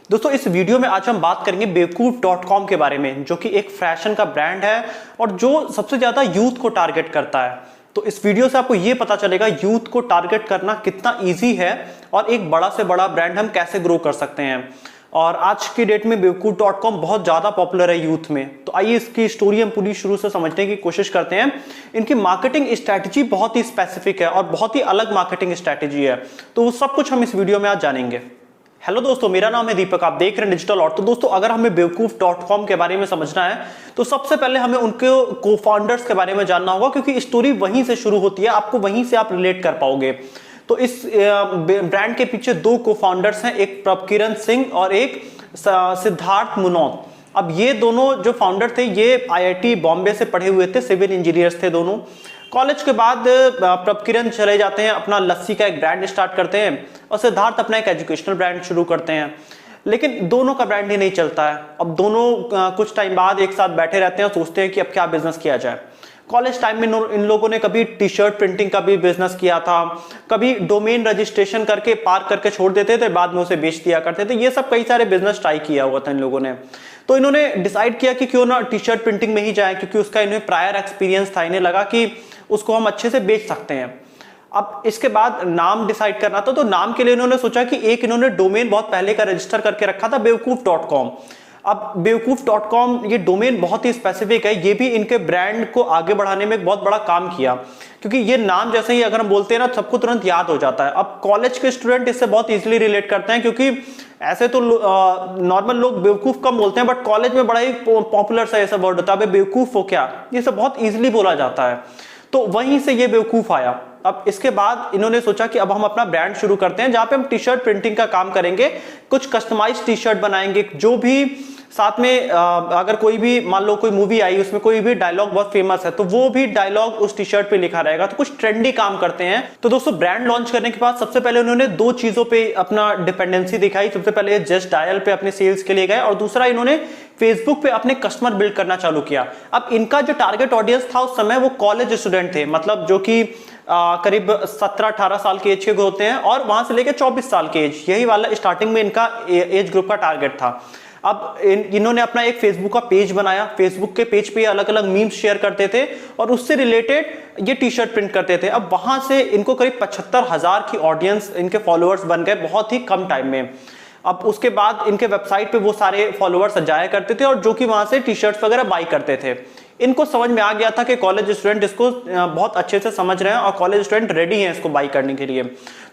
दोस्तों इस वीडियो में आज हम बात करेंगे बेवकूफ.com के बारे में, जो कि एक फैशन का ब्रांड है और जो सबसे ज्यादा यूथ को टारगेट करता है। तो इस वीडियो से आपको ये पता चलेगा यूथ को टारगेट करना कितना इजी है और एक बड़ा से बड़ा ब्रांड हम कैसे ग्रो कर सकते हैं। और आज की डेट में बेवकूफ.com बहुत ज्यादा पॉपुलर है यूथ में। तो आइए इसकी स्टोरी हम पूरी शुरू से समझने की कोशिश करते हैं। इनकी मार्केटिंग स्ट्रैटेजी बहुत ही स्पेसिफिक है और बहुत ही अलग मार्केटिंग स्ट्रैटेजी है। तो वो सब कुछ हम इस वीडियो में आज जानेंगे। हेलो दोस्तों, मेरा नाम है दीपक, आप देख रहे हैं डिजिटल ऑट। तो दोस्तों अगर हमें बेवकूफ.com के बारे में समझना है तो सबसे पहले हमें उनके को फाउंडर्स के बारे में जानना होगा, क्योंकि स्टोरी वहीं से शुरू होती है, आपको वहीं से आप रिलेट कर पाओगे। तो इस ब्रांड के पीछे दो को फाउंडर्स हैं, एक प्रभकिरण सिंह और एक सिद्धार्थ मुनोत। अब ये दोनों जो फाउंडर थे ये IIT बॉम्बे से पढ़े हुए थे, सिविल इंजीनियर्स थे दोनों। कॉलेज के बाद प्रभकिरण चले जाते हैं, अपना लस्सी का एक ब्रांड स्टार्ट करते हैं और सिद्धार्थ अपना एक एजुकेशनल ब्रांड शुरू करते हैं। लेकिन दोनों का ब्रांड ही नहीं चलता है। अब दोनों कुछ टाइम बाद एक साथ बैठे रहते हैं और सोचते हैं कि अब क्या बिजनेस किया जाए। कॉलेज टाइम में इन लोगों ने कभी टी शर्ट प्रिंटिंग का भी बिजनेस किया था, कभी डोमेन रजिस्ट्रेशन करके पार्क करके छोड़ देते थे, बाद में उसे बेच दिया करते थे। ये सब कई सारे बिजनेस ट्राई किया हुआ था इन लोगों ने। तो इन्होंने डिसाइड किया कि क्यों ना टी शर्ट प्रिंटिंग में ही जाए, क्योंकि उसका इन्हें प्रायर एक्सपीरियंस था। इन्हें लगा कि उसको हम अच्छे से बेच सकते हैं। अब इसके बाद नाम डिसाइड करना था, तो नाम के लिए इन्होंने सोचा कि एक इन्होंने डोमेन बहुत पहले का रजिस्टर करके रखा था, बेवकूफ.com। अब बेवकूफ.com ये डोमेन बहुत ही स्पेसिफिक है, ये भी इनके ब्रांड को आगे बढ़ाने में एक बहुत बड़ा काम किया, क्योंकि ये नाम जैसे ही अगर हम बोलते हैं ना सबको तुरंत याद हो जाता है। अब कॉलेज के स्टूडेंट इससे बहुत इजीली रिलेट करते हैं, क्योंकि ऐसे तो नॉर्मल लोग बेवकूफ कम बोलते हैं, बट कॉलेज में बड़ा ही पॉपुलर सा ऐसा वर्ड होता है, बेवकूफ हो क्या, ये सब बहुत इजीली बोला जाता है। तो वहीं से ये बेवकूफ आया। अब इसके बाद इन्होंने सोचा कि अब हम अपना ब्रांड शुरू करते हैं, जहां पे हम टी शर्ट प्रिंटिंग का काम करेंगे, कुछ कस्टमाइज टी शर्ट बनाएंगे, जो भी साथ में अगर कोई भी मान लो कोई मूवी आई, उसमें कोई भी डायलॉग बहुत फेमस है, तो वो भी डायलॉग उस टी शर्ट पे लिखा रहेगा। तो कुछ ट्रेंडी काम करते हैं। तो दोस्तों ब्रांड लॉन्च करने के बाद सबसे पहले उन्होंने दो चीजों पे अपना डिपेंडेंसी दिखाई। सबसे पहले जस्ट डायल पे अपने सेल्स के लिए गए और दूसरा इन्होंने फेसबुक पे अपने कस्टमर बिल्ड करना चालू किया। अब इनका जो टारगेट ऑडियंस था उस समय वो कॉलेज स्टूडेंट थे, मतलब जो कि करीब 17-18 साल के एज के होते हैं और वहां से लेकर 24 साल के एज, यही वाला स्टार्टिंग में इनका एज ग्रुप का टारगेट था। अब इन्होंने अपना एक फेसबुक का पेज बनाया। फेसबुक के पेज पे अलग अलग मीम्स शेयर करते थे और उससे रिलेटेड ये टी शर्ट प्रिंट करते थे। अब वहां से इनको करीब 75,000 की ऑडियंस, इनके फॉलोअर्स बन गए बहुत ही कम टाइम में। अब उसके बाद इनके वेबसाइट पे वो सारे फॉलोअर्स जाया करते थे और जो कि वहां से टी शर्ट्स वगैरह बाई करते थे। इनको समझ में आ गया था कि कॉलेज स्टूडेंट इसको बहुत अच्छे से समझ रहे हैं और कॉलेज स्टूडेंट रेडी हैं इसको बाई करने के लिए।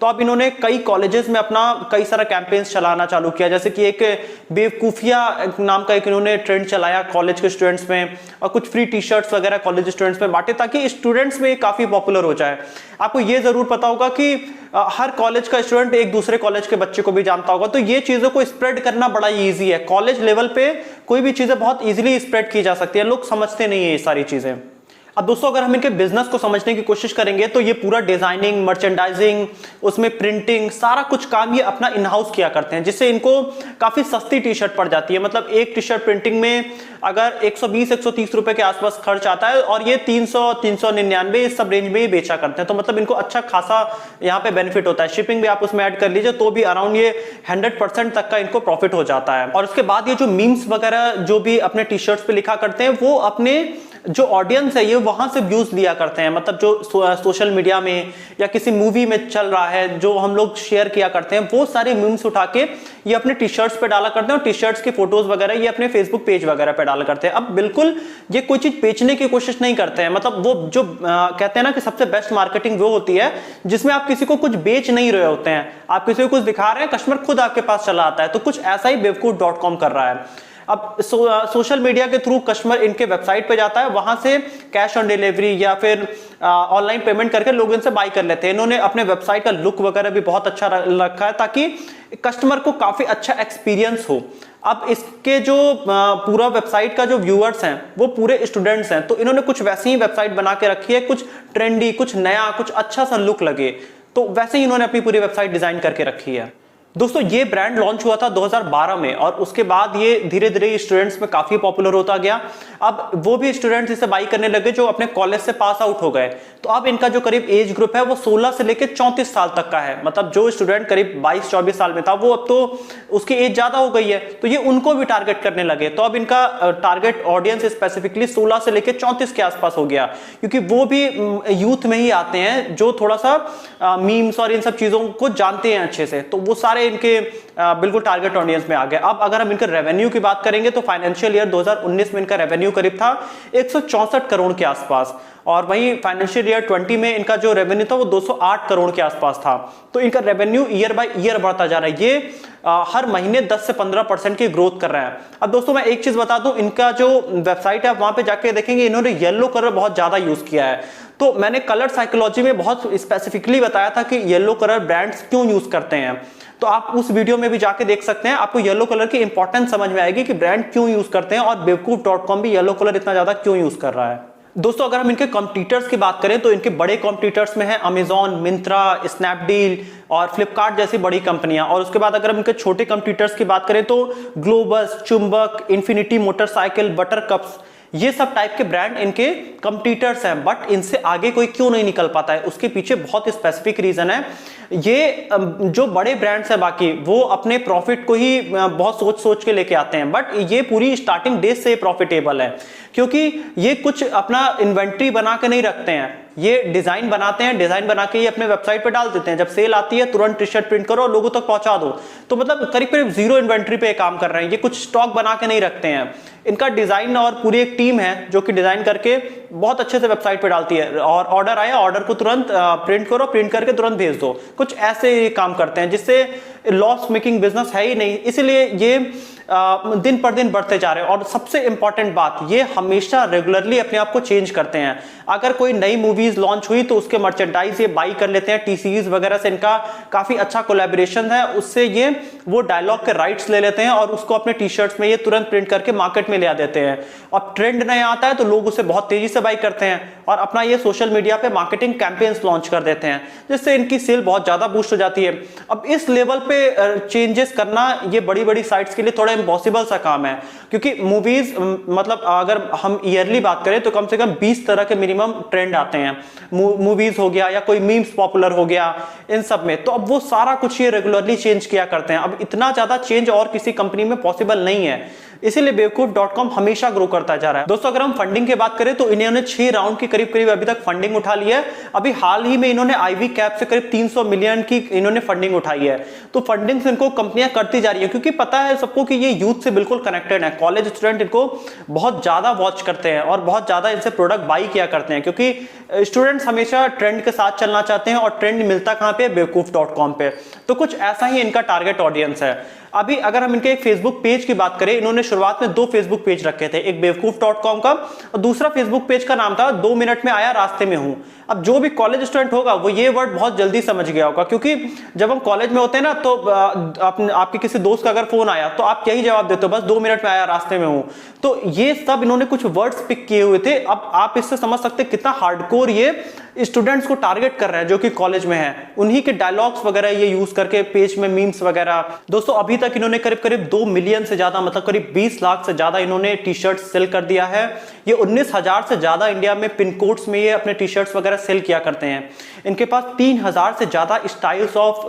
तो अब इन्होंने कई कॉलेजेस में अपना कई सारा कैंपेन्स चलाना चालू किया, जैसे कि एक बेवकूफिया नाम का एक इन्होंने ट्रेंड चलाया कॉलेज के स्टूडेंट्स में, और कुछ फ्री टी शर्ट्स वगैरह कॉलेज स्टूडेंट्स में बांटे ताकि स्टूडेंट्स में काफी पॉपुलर हो जाए। आपको ये जरूर पता होगा कि हर कॉलेज का स्टूडेंट एक दूसरे कॉलेज के बच्चे को भी जानता होगा, तो ये चीजों को स्प्रेड करना बड़ा इजी है। कॉलेज लेवल पे कोई भी चीजें बहुत इजीली स्प्रेड की जा सकती है, लोग समझते नहीं है ये सारी चीजें। अब दोस्तों अगर हम इनके बिजनेस को समझने की कोशिश करेंगे तो ये पूरा डिजाइनिंग, मर्चेंडाइजिंग, उसमें प्रिंटिंग, सारा कुछ काम ये अपना इन हाउस किया करते हैं, जिससे इनको काफी सस्ती टी शर्ट पड़ जाती है। मतलब एक टी शर्ट प्रिंटिंग में अगर 120-130 रुपए के आसपास खर्च आता है और ये 300-399 इस सब रेंज में ही बेचा करते हैं। तो मतलब इनको अच्छा खासा यहाँ पे बेनिफिट होता है। शिपिंग भी आप उसमें ऐड कर लीजिए तो भी अराउंड ये 100% तक का इनको प्रॉफिट हो जाता है। और उसके बाद ये जो मीम्स वगैरह जो भी अपने टी शर्ट्स पे लिखा करते हैं, वो अपने जो ऑडियंस है ये वहां से व्यूज लिया करते हैं। मतलब जो सोशल मीडिया में या किसी मूवी में चल रहा है, जो हम लोग शेयर किया करते हैं, वो सारे मीम्स उठा के ये अपने टी शर्ट्स पे डाला करते हैं और टी शर्ट्स की फोटोज वगैरह ये अपने फेसबुक पेज वगैरह पे डाला करते हैं। अब बिल्कुल ये कोई चीज बेचने की कोशिश नहीं करते हैं। मतलब वो जो कहते हैं ना कि सबसे बेस्ट मार्केटिंग वो होती है जिसमें आप किसी को कुछ बेच नहीं रहे होते हैं, आप किसी को कुछ दिखा रहे हैं, कस्टमर खुद आपके पास चला आता है। तो कुछ ऐसा ही बेवकूफ.com कर रहा है। अब सोशल मीडिया के थ्रू कस्टमर इनके वेबसाइट पे जाता है, वहां से कैश ऑन डिलीवरी या फिर ऑनलाइन पेमेंट करके लोग इनसे बाई कर लेते हैं। इन्होंने अपने वेबसाइट का लुक वगैरह भी बहुत अच्छा रखा है ताकि कस्टमर को काफी अच्छा एक्सपीरियंस हो। अब इसके जो पूरा वेबसाइट का जो व्यूअर्स हैं वो पूरे स्टूडेंट्स हैं, तो इन्होंने कुछ वैसी ही वेबसाइट बना के रखी है, कुछ ट्रेंडी, कुछ नया, कुछ अच्छा सा लुक लगे, तो वैसे ही इन्होंने अपनी पूरी वेबसाइट डिजाइन करके रखी है। दोस्तों ये ब्रांड लॉन्च हुआ था 2012 में और उसके बाद ये धीरे धीरे स्टूडेंट्स में काफी पॉपुलर होता गया। अब वो भी स्टूडेंट्स इसे बाई करने लगे जो अपने कॉलेज से पास आउट हो गए। तो अब इनका जो करीब एज ग्रुप है वो 16 से लेकर 34 साल तक का है। मतलब जो स्टूडेंट करीब 22-24 साल में था वो अब तो उसकी एज ज्यादा हो गई है, तो ये उनको भी टारगेट करने लगे। तो अब इनका टारगेट ऑडियंस स्पेसिफिकली 16 से लेकर 34 के आसपास हो गया, क्योंकि वो भी यूथ में ही आते हैं जो थोड़ा सा मीम्स और इन सब चीजों को जानते हैं अच्छे से। तो वो सारे इनके बिल्कुल टारगेट ऑडियंस में आ गए। अब अगर हम इनके रेवेन्यू की बात करेंगे तो फाइनेंशियल ईयर 2019 में इनका रेवेन्यू करीब था 164 करोड़ के आसपास, और वहीं फाइनेंशियल ईयर 20 में इनका जो रेवेन्यू था वो 208 करोड़ के आसपास था। तो इनका रेवेन्यू ईयर बाय ईयर बढ़ता जा रहा है। ये हर महीने 10 से 15% की ग्रोथ कर रहा है। अब दोस्तों मैं एक चीज बता दूं, इनका जो वेबसाइट है वहां पे जाके देखेंगे इन्होंने येलो कलर बहुत ज्यादा यूज किया है। तो मैंने कलर साइकोलॉजी में बहुत स्पेसिफिकली बताया था कि येलो कलर ब्रांड्स क्यों यूज करते हैं, तो आप उस वीडियो में भी जाके देख सकते हैं। आपको येलो कलर की इंपॉर्टेंस समझ में आएगी कि ब्रांड क्यों यूज करते हैं और बेवकूफ.com भी येलो कलर इतना ज्यादा क्यों यूज कर रहा है। दोस्तों अगर हम इनके कॉम्पिटिटर्स की बात करें तो इनके बड़े कॉम्पिटिटर्स में है अमेजॉन, मिंत्रा, स्नैपडील और फ्लिपकार्ट जैसी बड़ी कंपनियां। और उसके बाद अगर हम इनके छोटे कॉम्पिटिटर्स की बात करें तो ग्लोबस, चुंबक, इन्फिनिटी मोटरसाइकिल, बटर कप्स, ये सब टाइप के ब्रांड इनके कंपटीटर्स हैं। बट इनसे आगे कोई क्यों नहीं निकल पाता है, उसके पीछे बहुत स्पेसिफिक रीजन है। ये जो बड़े ब्रांड्स हैं बाकी वो अपने प्रॉफिट को ही बहुत सोच सोच के लेके आते हैं, बट ये पूरी स्टार्टिंग डेज से प्रॉफिटेबल है, क्योंकि ये कुछ अपना इन्वेंट्री बना के नहीं रखते हैं। ये डिजाइन बनाते हैं, डिजाइन बना के ये अपने वेबसाइट पे डाल देते हैं। जब सेल आती है तुरंत टी शर्ट प्रिंट करो और लोगों तक पहुंचा दो। तो मतलब करीब करीब जीरो इन्वेंट्री पे काम कर रहे हैं। ये कुछ स्टॉक बना के नहीं रखते हैं। इनका डिजाइन और पूरी एक टीम है जो कि डिजाइन करके बहुत अच्छे से वेबसाइट पे डालती है, और ऑर्डर आया ऑर्डर को तुरंत प्रिंट करो, प्रिंट करके तुरंत भेज दो। कुछ ऐसे काम करते हैं जिससे लॉस मेकिंग बिजनेस है ही नहीं, इसीलिए ये दिन पर दिन बढ़ते जा रहे हैं। और सबसे इंपॉर्टेंट बात, ये हमेशा रेगुलरली अपने आप को चेंज करते हैं। अगर कोई नई मूवीज लॉन्च हुई तो उसके मर्चेंडाइज ये बाई कर लेते हैं। टी सीरीज वगैरह से इनका काफी अच्छा कोलैबोरेशन है, उससे ये वो डायलॉग के राइट्स ले लेते हैं और उसको अपने टी शर्ट्स में ये तुरंत प्रिंट करके मार्केट में ले आ देते हैं। और ट्रेंड नया आता है तो लोग उसे बहुत तेजी से बाई करते हैं और अपना ये सोशल मीडिया पे मार्केटिंग कैंपेन्स लॉन्च कर देते हैं, जिससे इनकी सेल बहुत ज्यादा बूस्ट हो जाती है। अब इस लेवल पे चेंजेस करना ये बड़ी बड़ी साइट्स के लिए थोड़ा इम्पॉसिबल सा काम है, क्योंकि मूवीज मतलब अगर हम ईयरली बात करें तो कम से कम 20 तरह के मिनिमम ट्रेंड आते हैं। मूवीज हो गया या कोई मीम्स पॉपुलर हो गया, इन सब में। तो अब वो सारा कुछ ये रेगुलरली चेंज किया करते हैं। अब इतना ज्यादा चेंज और किसी कंपनी में पॉसिबल नहीं है, इसीलिए बेवकूफ.com हमेशा ग्रो करता जा रहा है। दोस्तों अगर हम फंडिंग की बात करें तो इन्होंने 6 राउंड की करीब करीब अभी तक फंडिंग उठा ली है। अभी हाल ही में इन्होंने आईवी कैप से करीब 300 मिलियन की इन्होंने फंडिंग उठाई है। तो फंडिंग से इनको कंपनियां करती जा रही है, क्योंकि पता है सबको कि ये यूथ से बिल्कुल कनेक्टेड है। कॉलेज स्टूडेंट इनको बहुत ज्यादा वॉच करते हैं और बहुत ज्यादा इनसे प्रोडक्ट बाई किया करते हैं, क्योंकि स्टूडेंट्स हमेशा ट्रेंड के साथ चलना चाहते हैं। और ट्रेंड मिलता कहां पे? बेवकूफ.com पे। तो कुछ ऐसा ही इनका टारगेट ऑडियंस है। अभी अगर हम इनके एक फेसबुक पेज की बात करें, इन्होंने शुरुआत में 2 फेसबुक पेज रखे थे, एक बेवकूफ.com का और दूसरा फेसबुक पेज का नाम था 2 मिनट में आया रास्ते में हूं। अब जो भी कॉलेज स्टूडेंट होगा वो ये वर्ड बहुत जल्दी समझ गया होगा, क्योंकि जब हम कॉलेज में होते हैं ना तो आपके किसी दोस्त का अगर फोन आया तो आप यही जवाब देते हो, बस 2 मिनट में आया रास्ते में हूं। तो ये सब इन्होंने कुछ वर्ड्स पिक किए हुए थे। अब आप इससे समझ सकते कितना हार्डकोर ये स्टूडेंट्स को टारगेट कर रहे हैं जो कि कॉलेज में है। उन्हीं के डायलॉग्स वगैरह ये यूज करके पेज में मीम्स वगैरह। दोस्तों अभी तक इन्होंने करीब करीब 2 मिलियन से ज्यादा, मतलब करीब 20 लाख से ज्यादा इन्होंने टी शर्ट सेल कर दिया है। ये 19,000 से ज्यादा इंडिया में पिन कोड्स में ये अपने टी शर्ट्स वगैरह सेल किया करते हैं। इनके पास 3,000 से ज्यादा styles of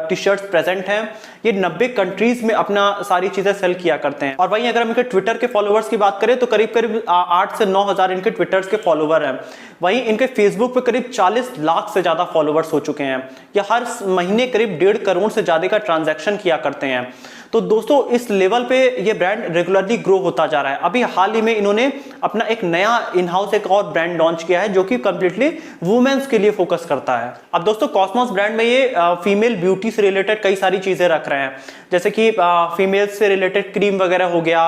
T shirts present हैं। ये 90 कंट्रीज में अपना सारी चीजें सेल किया करते हैं। और वहीं अगर हम इनके ट्विटर के फॉलोअर्स की बात करें तो करीब करीब 8 से 9,000 इनके ट्विटर्स के फॉलोअर हैं। वहीं इनके फेसबुक पे करीब 40 लाख से ज्यादा फॉलोअर्स हो चुके हैं। ये हर महीने करीब 1.5 करोड़ से ज्यादा का ट्रांजैक्शन किया करते हैं। तो दोस्तों इस लेवल पे ये ब्रांड रेगुलरली ग्रो होता जा रहा है। अभी हाल ही में इन्होंने अपना एक नया इन हाउस एक और ब्रांड लॉन्च किया है जो कि कंप्लीटली वुमेन्स के लिए फोकस करता है। अब दोस्तों कॉस्मोस ब्रांड में ये फीमेल ब्यूटी से रिलेटेड कई सारी चीजें रख रहे हैं, जैसे कि फीमेल्स से रिलेटेड क्रीम वगैरह हो गया,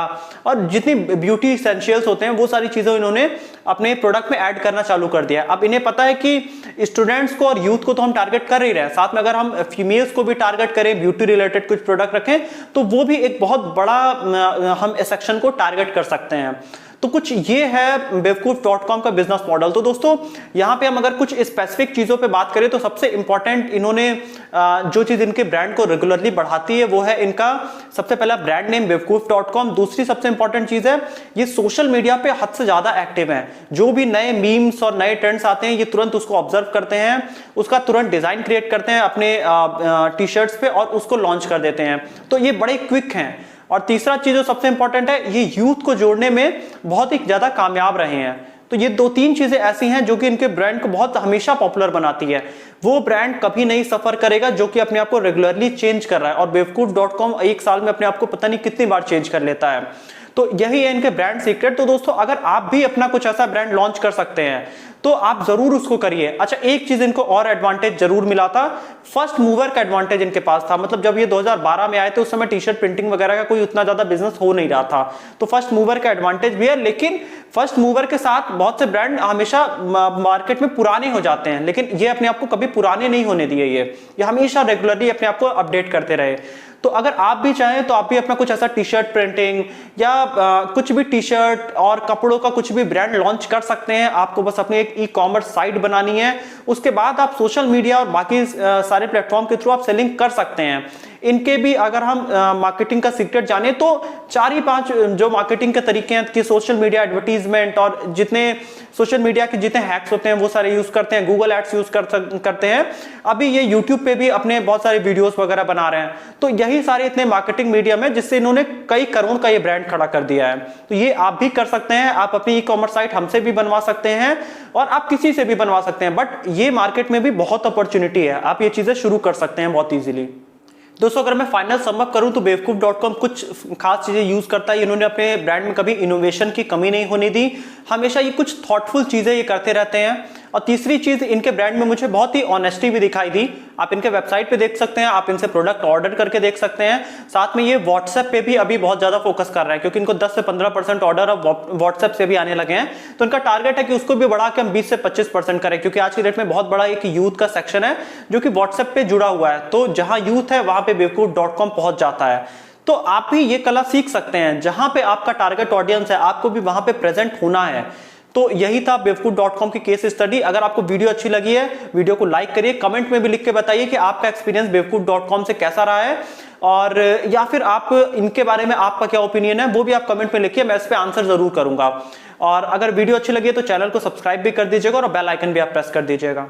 और जितनी ब्यूटी एसेंशियल्स होते हैं वो सारी चीजें इन्होंने अपने प्रोडक्ट में ऐड करना चालू कर दिया है। अब इन्हें पता है कि स्टूडेंट्स को और यूथ को तो हम टारगेट कर ही रहे हैं, साथ में अगर हम फीमेल्स को भी टारगेट करें, ब्यूटी रिलेटेड कुछ प्रोडक्ट रखें, तो वो भी एक बहुत बड़ा हम इस सेक्शन को टारगेट कर सकते हैं। तो कुछ ये है बेवकूफ.com का बिजनेस मॉडल। तो दोस्तों यहाँ पे हम अगर कुछ स्पेसिफिक चीजों पे बात करें तो सबसे इंपॉर्टेंट इन्होंने जो चीज इनके ब्रांड को रेगुलरली बढ़ाती है वो है इनका सबसे पहला ब्रांड नेम बेवकूफ.com। दूसरी सबसे इंपॉर्टेंट चीज है ये सोशल मीडिया पे हद से ज्यादा एक्टिव है। जो भी नए मीम्स और नए ट्रेंड्स आते हैं ये तुरंत उसको ऑब्जर्व करते हैं, उसका तुरंत डिजाइन क्रिएट करते हैं अपने टी शर्ट्स पे और उसको लॉन्च कर देते हैं। तो ये बड़े क्विक हैं। और तीसरा चीज जो सबसे इंपॉर्टेंट है ये यूथ को जोड़ने में बहुत ही ज्यादा कामयाब रहे हैं। तो ये 2-3 चीजें ऐसी हैं जो कि इनके ब्रांड को बहुत हमेशा पॉपुलर बनाती है। वो ब्रांड कभी नहीं सफर करेगा जो कि अपने आप को रेगुलरली चेंज कर रहा है, और बेवकूफ.com एक साल में अपने आप को पता नहीं कितनी बार चेंज कर लेता है। तो यही है इनके ब्रांड सीक्रेट। तो दोस्तों अगर आप भी अपना कुछ ऐसा ब्रांड लॉन्च कर सकते हैं तो आप जरूर उसको करिए। अच्छा, एक चीज इनको और एडवांटेज जरूर मिला था, फर्स्ट मूवर का एडवांटेज इनके पास था। मतलब जब ये 2012 में आए थे उस समय टी शर्ट प्रिंटिंग वगैरह का कोई उतना ज्यादा बिजनेस हो नहीं रहा था, तो फर्स्ट मूवर का एडवांटेज भी है। लेकिन फर्स्ट मूवर के साथ बहुत से ब्रांड हमेशा मार्केट में पुराने हो जाते हैं, लेकिन ये अपने आप को कभी पुराने नहीं होने दिए। ये हमेशा रेगुलरली अपने आप को अपडेट करते रहे। तो अगर आप भी चाहें तो आप भी अपना कुछ ऐसा टी शर्ट प्रिंटिंग या कुछ भी टी शर्ट और कपड़ों का कुछ भी ब्रांड लॉन्च कर सकते हैं। आपको बस अपनी एक ई-कॉमर्स साइट बनानी है, उसके बाद आप सोशल मीडिया और बाकी सारे प्लेटफॉर्म के थ्रू आप सेलिंग कर सकते हैं। इनके भी अगर हम मार्केटिंग का सीक्रेट जाने तो 4-5 जो मार्केटिंग के तरीके हैं कि सोशल मीडिया एडवर्टीजमेंट और जितने सोशल मीडिया के जितने हैक्स होते हैं वो सारे यूज करते हैं, गूगल एड्स यूज करते हैं। अभी ये यूट्यूब पे भी अपने बहुत सारे वीडियोस वगैरह बना रहे हैं। तो यही सारे इतने मार्केटिंग मीडियम है जिससे इन्होंने कई करोड़ का ये ब्रांड खड़ा कर दिया है। तो ये आप भी कर सकते हैं। आप अपनी ई-कॉमर्स साइट हमसे भी बनवा सकते हैं और आप किसी से भी बनवा सकते हैं, बट ये मार्केट में भी बहुत अपॉर्चुनिटी है। आप ये चीजें शुरू कर सकते हैं बहुत ईजिली। दोस्तों अगर मैं फाइनल समअप करूं तो बेवकूफ.com कुछ खास चीजें यूज करता है। इन्होंने अपने ब्रांड में कभी इनोवेशन की कमी नहीं होने दी, हमेशा ये कुछ थॉटफुल चीजें ये करते रहते हैं। और तीसरी चीज इनके ब्रांड में मुझे बहुत ही ऑनेस्टी भी दिखाई दी। आप इनके वेबसाइट पे देख सकते हैं, आप इनसे प्रोडक्ट ऑर्डर करके देख सकते हैं। साथ में ये व्हाट्सएप पे भी अभी बहुत ज्यादा फोकस कर रहा है क्योंकि इनको 10 से 15% ऑर्डर अब व्हाट्सएप से भी आने लगे हैं। तो इनका टारगेट है कि उसको भी बढ़ा के हम 20 से 25% करें, क्योंकि आज की डेट में बहुत बड़ा एक यूथ का सेक्शन है जो कि व्हाट्सएप पे जुड़ा हुआ है। तो जहां यूथ है वहां पे बेवकूफ.com पहुंच जाता है। तो आप भी ये कला सीख सकते हैं, जहां पे आपका टारगेट ऑडियंस है आपको भी वहां पे प्रेजेंट होना है। तो यही था बेवकूफ.com की केस स्टडी। अगर आपको वीडियो अच्छी लगी है वीडियो को लाइक करिए, कमेंट में भी लिख के बताइए कि आपका एक्सपीरियंस बेवकूफ.com से कैसा रहा है, और या फिर आप इनके बारे में आपका क्या ओपिनियन है वो भी आप कमेंट में लिखिए, मैं इस पे आंसर जरूर करूंगा। और अगर वीडियो अच्छी लगी है तो चैनल को सब्सक्राइब भी कर दीजिएगा और बेल आइकन भी आप प्रेस कर दीजिएगा।